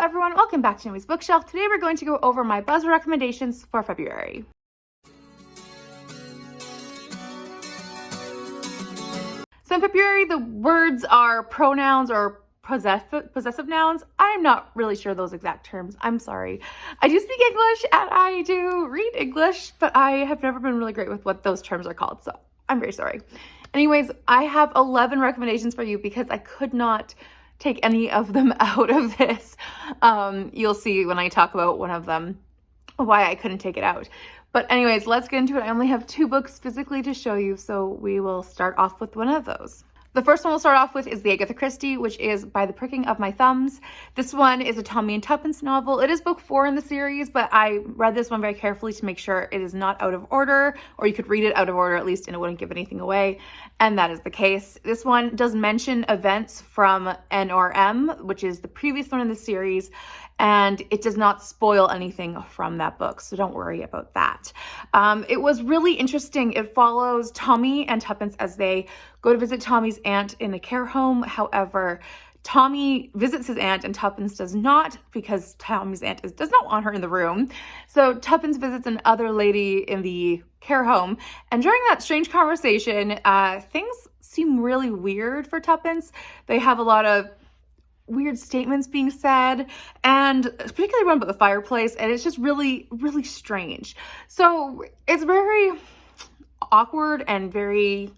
everyone, welcome back to Naomi's Bookshelf. Today we're going to go over my Buzzword recommendations for February. So in February, the words are pronouns or possessive nouns. I'm not really sure those exact terms. I'm sorry. I do speak English and I do read English, but I have never been really great with what those terms are called, so I'm very sorry. Anyways, I have 11 recommendations for you because I could not take any of them out of this. You'll see when I talk about one of them why I couldn't take it out. But anyways, let's get into it. I only have 2 books physically to show you, so we will start off with one of those. The first one we'll start off with is the Agatha Christie, which is By the Pricking of My Thumbs. This one is a Tommy and Tuppence novel. It is book 4 in the series, but I read this one very carefully to make sure it is not out of order, or you could read it out of order at least and it wouldn't give anything away, and that is the case. This one does mention events from NRM, which is the previous one in the series, and it does not spoil anything from that book, so don't worry about that. It was really interesting. It follows Tommy and Tuppence as they go to visit Tommy's aunt in a care home. However, Tommy visits his aunt and Tuppence does not, because Tommy's aunt does not want her in the room. So Tuppence visits another lady in the care home, and during that strange conversation, things seem really weird for Tuppence. They have a lot of weird statements being said, and particularly one about the fireplace, and it's just really, really strange. So it's very awkward and very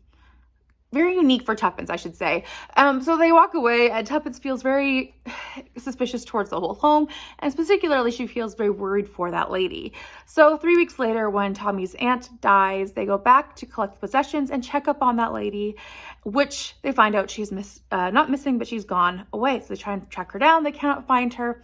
unique for Tuppence, I should say. So they walk away, and Tuppence feels very suspicious towards the whole home, and particularly she feels very worried for that lady. So 3 weeks later, when Tommy's aunt dies, they go back to collect possessions and check up on that lady, which they find out she's not missing, but she's gone away. So they try and track her down. They cannot find her.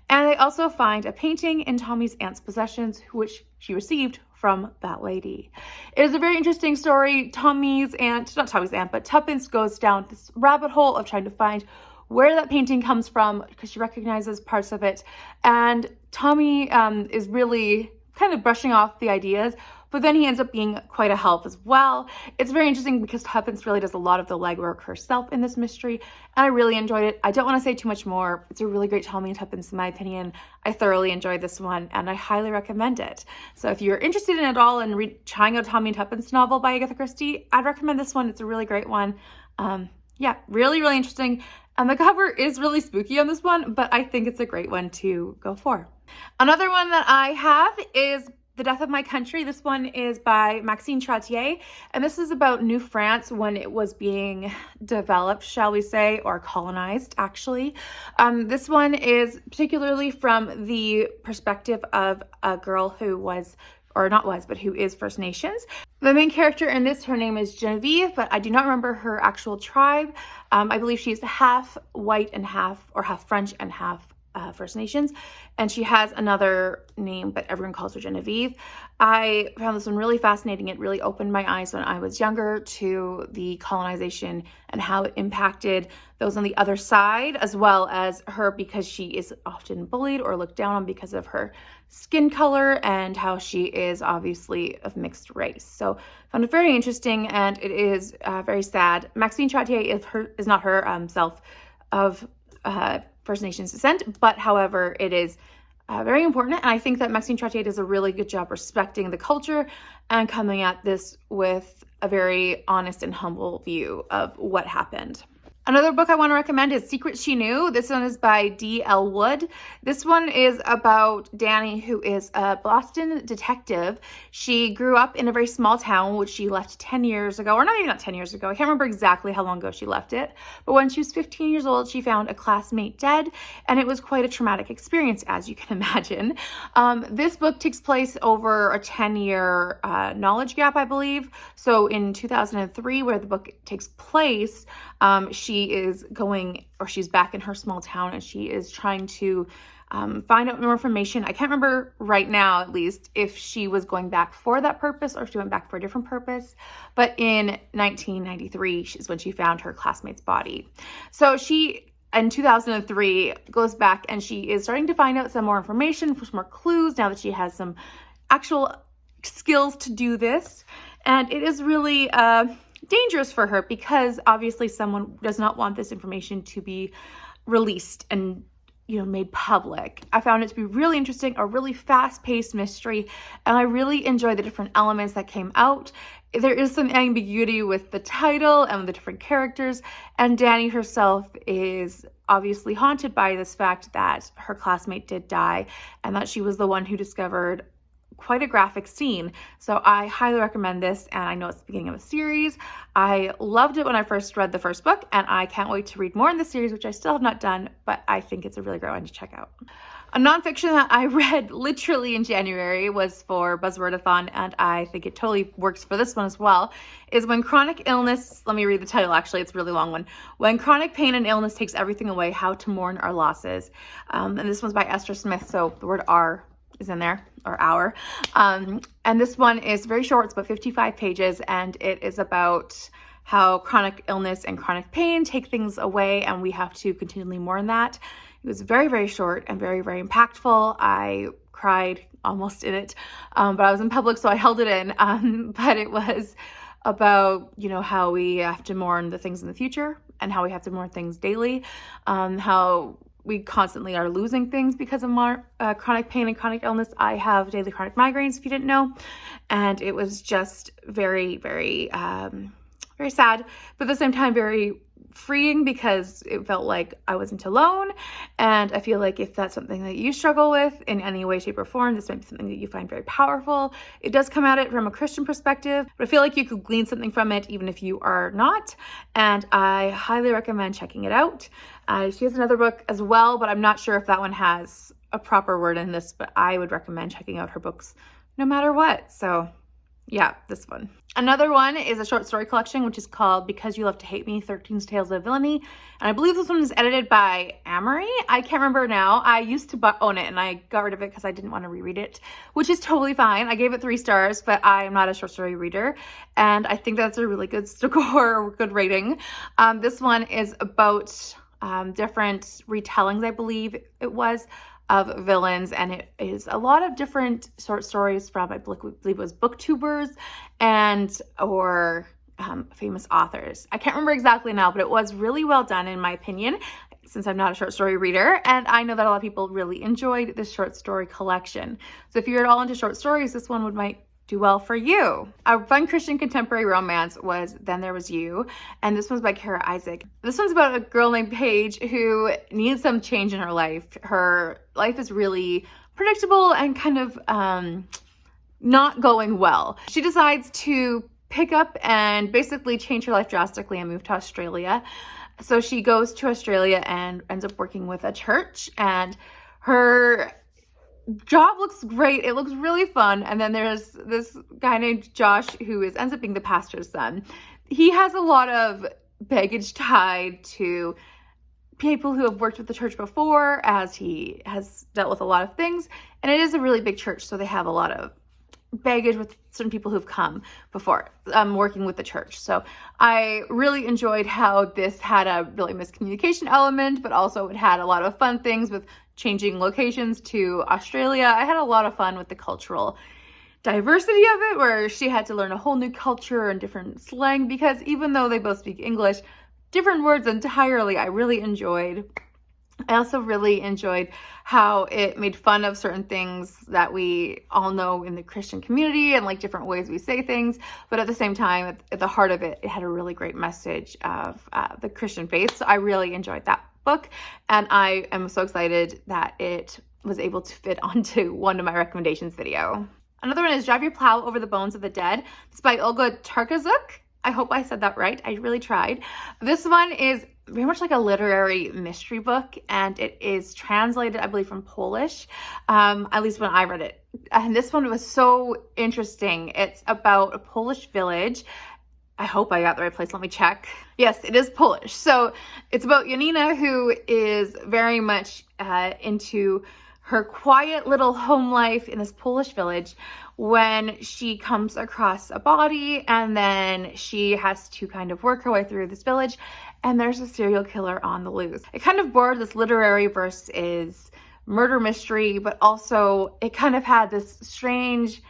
And they also find a painting in Tommy's aunt's possessions, which she received from that lady. It is a very interesting story. But Tuppence goes down this rabbit hole of trying to find where that painting comes from because she recognizes parts of it. And Tommy is really kind of brushing off the ideas, but then he ends up being quite a help as well. It's very interesting because Tuppence really does a lot of the legwork herself in this mystery, and I really enjoyed it. I don't want to say too much more. It's a really great Tommy and Tuppence in my opinion. I thoroughly enjoyed this one, and I highly recommend it. So if you're interested in it all and trying out a Tommy and Tuppence novel by Agatha Christie, I'd recommend this one. It's a really great one. Yeah, really, really interesting. And the cover is really spooky on this one, but I think it's a great one to go for. Another one that I have is The Death of My Country. This one is by Maxine Chartier, and this is about New France when it was being developed, shall we say, or colonized, actually. This one is particularly from the perspective of a girl who who is First Nations. The main character in this, her name is Genevieve, but I do not remember her actual tribe. I believe she's half white and half French and half First Nations, and she has another name, but everyone calls her Genevieve. I found this one really fascinating. It really opened my eyes when I was younger to the colonization and how it impacted those on the other side, as well as her, because she is often bullied or looked down on because of her skin color and how she is obviously of mixed race. So I found it very interesting, and it is very sad. Maxine Chartier is not herself of First Nations descent, but however, it is very important, and I think that Maxine Chartier does a really good job respecting the culture and coming at this with a very honest and humble view of what happened. Another book I want to recommend is Secrets She Knew. This one is by D.L. Wood. This one is about Danny, who is a Boston detective. She grew up in a very small town, which she left 10 years ago, or not 10 years ago. I can't remember exactly how long ago she left it. But when she was 15 years old, she found a classmate dead, and it was quite a traumatic experience, as you can imagine. This book takes place over a 10-year knowledge gap, I believe. So in 2003, where the book takes place, she's back in her small town, and she is trying to find out more information. I can't remember right now, at least, if she was going back for that purpose or if she went back for a different purpose. But in 1993 is when she found her classmate's body. So she, in 2003, goes back and she is starting to find out some more information, for some more clues, now that she has some actual skills to do this. And it is really dangerous for her because obviously someone does not want this information to be released and made public. I found it to be really interesting, a really fast-paced mystery, and I really enjoyed the different elements that came out. There is some ambiguity with the title and the different characters, and Dani herself is obviously haunted by this fact that her classmate did die and that she was the one who discovered quite a graphic scene. So I highly recommend this, and I know it's the beginning of a series. I loved it when I first read the first book, and I can't wait to read more in the series, which I still have not done, but I think it's a really great one to check out. A nonfiction that I read literally in January was for Buzzwordathon, and I think it totally works for this one as well, is When Chronic Illness, let me read the title actually, it's a really long one. When Chronic Pain and Illness Takes Everything Away, How to Mourn Our Losses. And this one's by Esther Smith, so the word "our" is in there, or "our." And this one is very short, it's about 55 pages, and it is about how chronic illness and chronic pain take things away, and we have to continually mourn that. It was very, very short and very, very impactful. I cried almost in it, but I was in public, so I held it in. But it was about, how we have to mourn the things in the future and how we have to mourn things daily, how we constantly are losing things because of chronic pain and chronic illness. I have daily chronic migraines, if you didn't know, and it was just very, very, very sad, but at the same time, very freeing because it felt like I wasn't alone. And I feel like if that's something that you struggle with in any way, shape, or form, this might be something that you find very powerful. It does come at it from a Christian perspective, but I feel like you could glean something from it even if you are not. And I highly recommend checking it out. She has another book as well, but I'm not sure if that one has a proper word in this, but I would recommend checking out her books no matter what. So yeah, this one. Another one is a short story collection, which is called Because You Love to Hate Me, 13 Tales of Villainy. And I believe this one is edited by Amory. I can't remember now. I used to own it, and I got rid of it because I didn't want to reread it, which is totally fine. I gave it 3 stars, but I am not a short story reader, and I think that's a really good score, good rating. This one is about different retellings, I believe it was, of villains, and it is a lot of different short stories from, I believe it was booktubers or famous authors. I can't remember exactly now, but it was really well done in my opinion, since I'm not a short story reader, and I know that a lot of people really enjoyed this short story collection. So if you're at all into short stories, this one might do well for you. A fun Christian contemporary romance was Then There Was You, and this one's by Kara Isaac. This one's about a girl named Paige who needs some change in her life. Her life is really predictable and kind of not going well. She decides to pick up and basically change her life drastically and move to Australia. So she goes to Australia and ends up working with a church, and her job looks great. It looks really fun. And then there's this guy named Josh who ends up being the pastor's son. He has a lot of baggage tied to people who have worked with the church before, as he has dealt with a lot of things. And it is a really big church, so they have a lot of baggage with certain people who've come before working with the church. So I really enjoyed how this had a really miscommunication element, but also it had a lot of fun things with changing locations to Australia. I had a lot of fun with the cultural diversity of it, where she had to learn a whole new culture and different slang, because even though they both speak English, different words entirely. I really enjoyed. I also really enjoyed how it made fun of certain things that we all know in the Christian community and like different ways we say things, but at the same time, at the heart of it, it had a really great message of the Christian faith. So I really enjoyed that book, and I am so excited that it was able to fit onto one of my recommendations video. Another one is Drive Your Plow Over the Bones of the Dead. It's by Olga Tarkazuk. I hope I said that right. I really tried. This one is very much like a literary mystery book, and it is translated, I believe, from Polish, at least when I read it. And this one was so interesting. It's about a Polish village. I hope I got the right place. Let me check. Yes, it is Polish. So it's about Janina, who is very much into her quiet little home life in this Polish village, when she comes across a body, and then she has to kind of work her way through this village, and there's a serial killer on the loose. It kind of bore this literary versus murder mystery, but also it kind of had this strange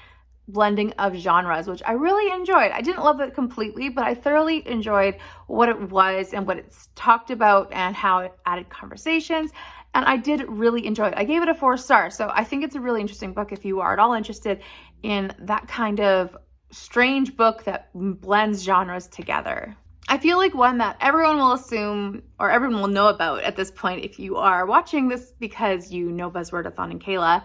blending of genres, which I really enjoyed. I didn't love it completely, but I thoroughly enjoyed what it was and what it's talked about and how it added conversations. and I did really enjoy it. I gave it a 4 stars, so I think it's a really interesting book if you are at all interested in that kind of strange book that blends genres together. I feel like one that everyone will assume or everyone will know about at this point if you are watching this because you know Buzzwordathon and Kayla,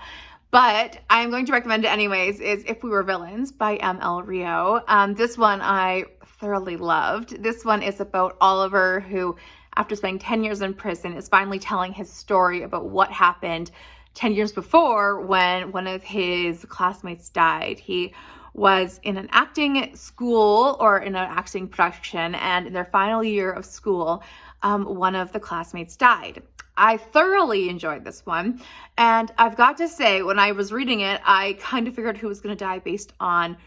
but I'm going to recommend it anyways, is If We Were Villains by M.L. Rio. This one I thoroughly loved. This one is about Oliver, who, after spending 10 years in prison, is finally telling his story about what happened 10 years before when one of his classmates died. He was in an acting school or in an acting production, and in their final year of school, one of the classmates died. I thoroughly enjoyed this one, and I've got to say, when I was reading it, I kind of figured who was going to die based on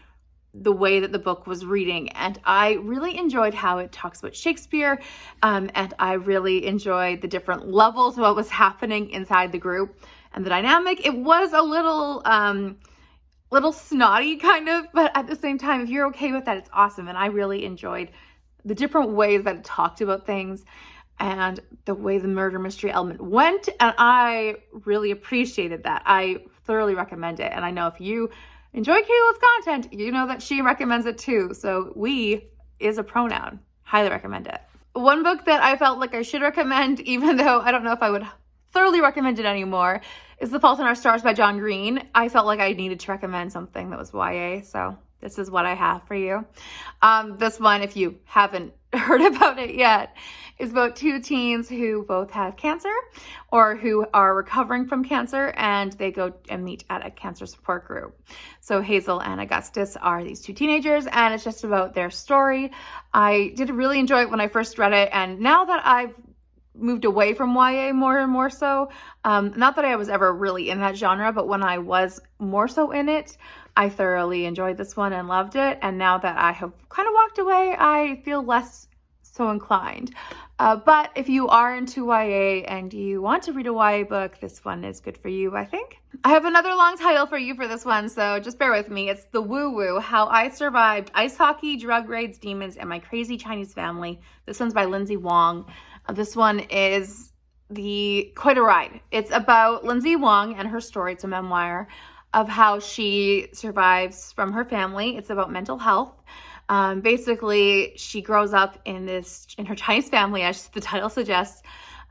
the way that the book was reading, and I really enjoyed how it talks about Shakespeare, and I really enjoyed the different levels of what was happening inside the group and the dynamic. It was a little snotty kind of, but at the same time, if you're okay with that, it's awesome. And I really enjoyed the different ways that it talked about things and the way the murder mystery element went, and I really appreciated that. I thoroughly recommend it, and I know if you enjoy Kayla's content, you know that she recommends it too. So we is a pronoun. Highly recommend it. One book that I felt like I should recommend, even though I don't know if I would thoroughly recommend it anymore, is The Fault in Our Stars by John Green. I felt like I needed to recommend something that was YA, so this is what I have for you. This one, if you haven't heard about it yet, is about 2 teens who both have cancer or who are recovering from cancer, and they go and meet at a cancer support group. So Hazel and Augustus are these 2 teenagers, and it's just about their story. I did really enjoy it when I first read it, and now that I've moved away from YA more and more so, not that I was ever really in that genre, but when I was more so in it, I thoroughly enjoyed this one and loved it. And now that I have kind of walked away, I feel less so inclined. But if you are into YA and you want to read a YA book, this one is good for you, I think. I have another long title for you for this one, so just bear with me. It's The Woo Woo, How I Survived Ice Hockey, Drug Raids, Demons, and My Crazy Chinese Family. This one's by Lindsay Wong. This one is quite a ride. It's about Lindsay Wong and her story. It's a memoir of how she survives from her family. It's about mental health. Basically, she grows up in her Chinese family, as the title suggests,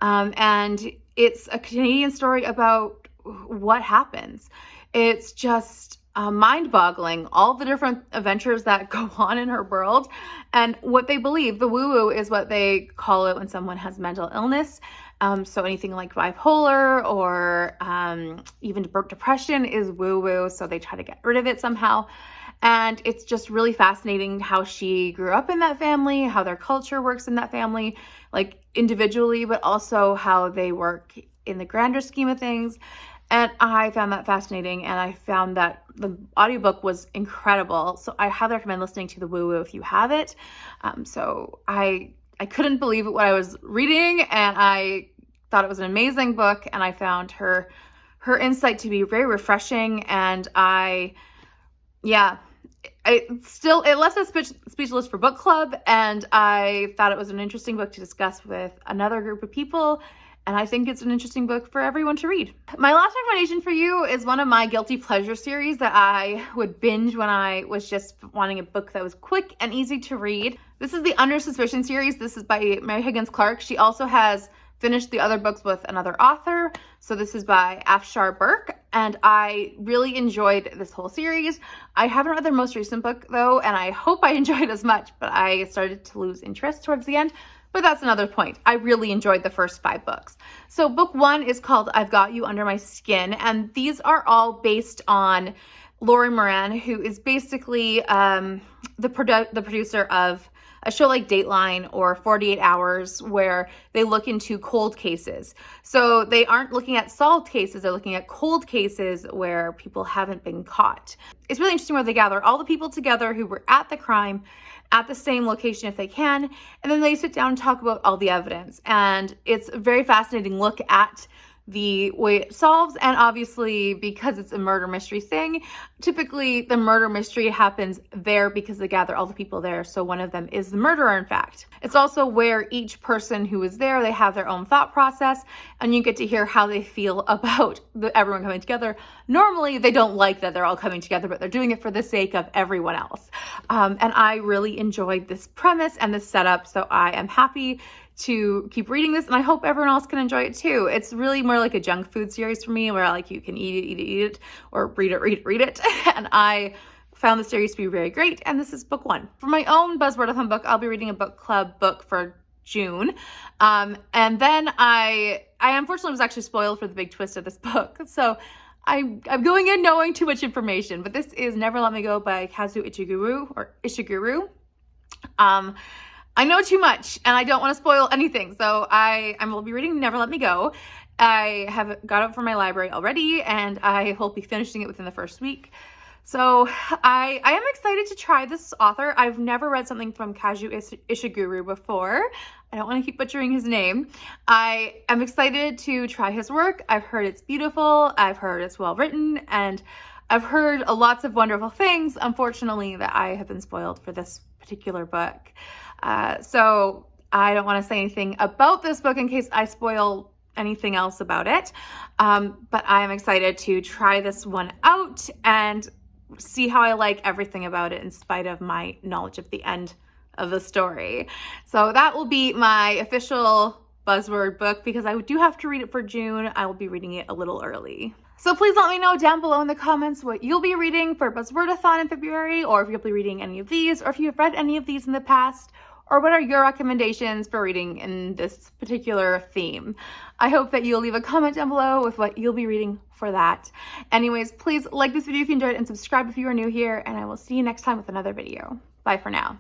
and it's a Canadian story about what happens. It's just mind-boggling, all the different adventures that go on in her world and what they believe. The woo-woo is what they call it when someone has mental illness. So anything like bipolar or even depression is woo-woo, so they try to get rid of it somehow. And it's just really fascinating how she grew up in that family, how their culture works in that family, like individually, but also how they work in the grander scheme of things. And I found that fascinating, and I found that the audiobook was incredible. So I highly recommend listening to The Woo Woo if you have it. So I couldn't believe what I was reading, and I thought it was an amazing book, and I found her insight to be very refreshing, and it left us speechless for book club, and I thought it was an interesting book to discuss with another group of people, and I think it's an interesting book for everyone to read. My last recommendation for you is one of my guilty pleasure series that I would binge when I was just wanting a book that was quick and easy to read. This is the Under Suspicion series. This is by Mary Higgins Clark. She also has finished the other books with another author. So this is by Afshar Burke, and I really enjoyed this whole series. I haven't read their most recent book though, and I hope I enjoyed as much, but I started to lose interest towards the end. But that's another point. I really enjoyed the first 5 books. So book 1 is called I've Got You Under My Skin, and these are all based on Lori Moran, who is basically the producer of a show like Dateline or 48 Hours, where they look into cold cases. So they aren't looking at solved cases, they're looking at cold cases where people haven't been caught. It's really interesting where they gather all the people together who were at the crime at the same location if they can, and then they sit down and talk about all the evidence. And it's a very fascinating look at the way it solves, and obviously because it's a murder mystery thing, typically the murder mystery happens there because they gather all the people there, so one of them is the murderer in fact. It's also where each person who is there, they have their own thought process, and you get to hear how they feel about everyone coming together. Normally they don't like that they're all coming together, but they're doing it for the sake of everyone else. And I really enjoyed this premise and this setup, so I am happy to keep reading this, and I hope everyone else can enjoy it too. It's really more like a junk food series for me, where like you can eat it, or read it. And I found the series to be very great, and this is book 1. For my own Buzzwordathon book, I'll be reading a book club book for June. And then I unfortunately was actually spoiled for the big twist of this book. So I'm going in knowing too much information, but this is Never Let Me Go by Kazu Ishiguro. I know too much and I don't want to spoil anything, so I will be reading Never Let Me Go. I have got it from my library already, and I will be finishing it within the first week. So I am excited to try this author. I've never read something from Kazu Ishiguro before. I don't want to keep butchering his name. I am excited to try his work. I've heard it's beautiful. I've heard it's well written, and I've heard lots of wonderful things, unfortunately, that I have been spoiled for this particular book. So I don't want to say anything about this book in case I spoil anything else about it. But I am excited to try this one out and see how I like everything about it in spite of my knowledge of the end of the story. So that will be my official Buzzword book, because I do have to read it for June. I will be reading it a little early. So please let me know down below in the comments what you'll be reading for Buzzwordathon in February, or if you'll be reading any of these, or if you've read any of these in the past, or what are your recommendations for reading in this particular theme. I hope that you'll leave a comment down below with what you'll be reading for that. Anyways, please like this video if you enjoyed it, and subscribe if you are new here, and I will see you next time with another video. Bye for now.